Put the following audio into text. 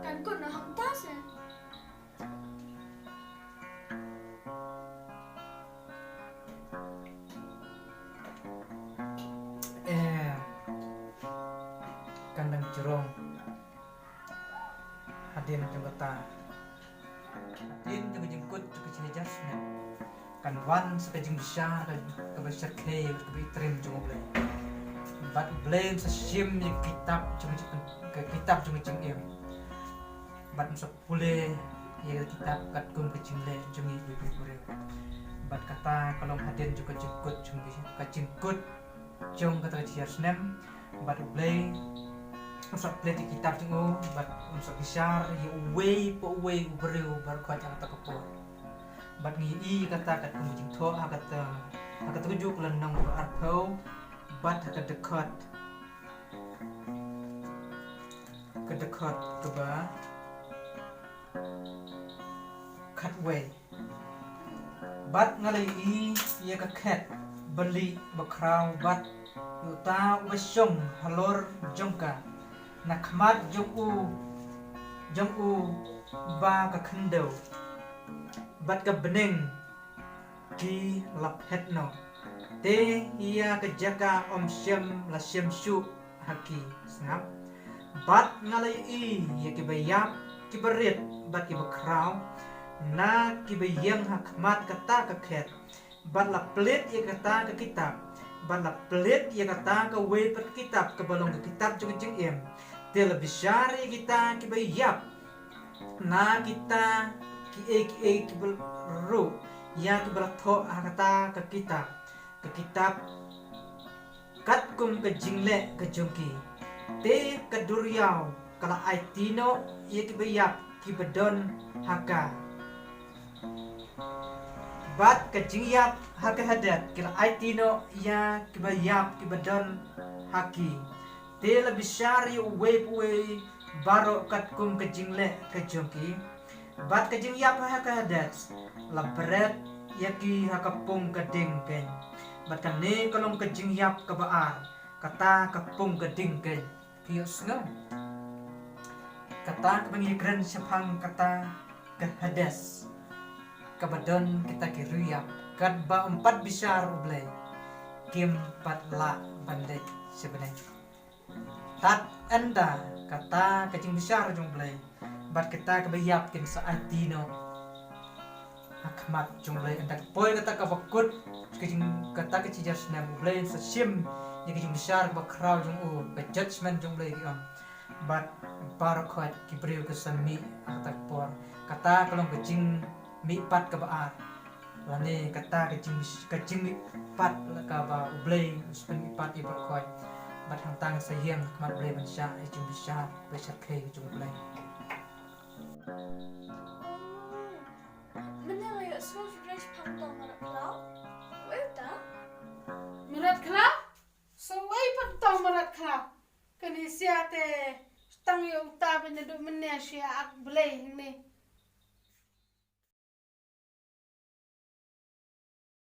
kan kun na hamtas eh. Kandang jerong hadin jengkota hadin juga jengkut juga cihejas kan wan sekejeng besar ke besar kei ke bitrim juga boleh bat blame sesim yang kitab juga ke kitab juga jengim bat musa pule ya kitab kat kum ke jingle jungi bibi pure bat kata kalau hadin juga jengkut jungi ke jengkut jong kata cihejas nem bat blame usap play di kitab jungu bat usap besar ya uwei po uwei ubreu bar kuat yang tak kapur bat ngi kata kat kumujing tho kata tuju kulan nang arpau bat ke dekat ke ba khatway bat ngalai ya ke khat beli bakrau bat yuta wesong halor jongka nakmat jong u ba ka khando bat ka bening ki lap hetno te ia ka jaka om syam la syam shu haki snap bat ngalai ya ki bayap ki berit bat ki bakrau na ki bayang hakmat kata ka khet bat la plit ya kata ka kitab bat la plit ya kata ka we per kitab ka balong ka kitab juga jeng em lebih syari kita kibayap na kita ki beru ya ki beratho kata ke kitab kat kum ke jingle ke jongki te ke duriau kala aitino ya kibayap ki bedon haka bat ke jingyap haka hadat kala aitino ya kibayap ki bedon haki te lebih syari uwe baro kat kum ke jingle ke jongki bat ke jingyap haka hadat la beret yaki haka pung ke dingken bat kan ne kolong ke jingyap ke baar kata ke pung ke dingken kios ngam kata ke pengikran sepang kata ke hadas ke badon kita kiruyap kat ba empat besar ublay kim pat la bandai sebenarnya tat enda kata kecing besar jumblay bat kita kebayap kin saat dino akmat jumblay enda poy kata kabakut kecing kata kecing jasna jumblay sesim ya kecing besar bakrau jung ke judgment jumblay kiam bat barakot kibriu ke sami kata por kata kalau kecing mi pat ke baar lane kata kecing mi pat ka ba ublay uspen mi pat iberkoi bat hantang sayang kemat boleh bensya itu bisa besar kei itu boleh Benar ya semua fresh pantang marat klau weta Marat klau so wei pantang marat klau kanisia te tang yo ta benedu menesya ak boleh ni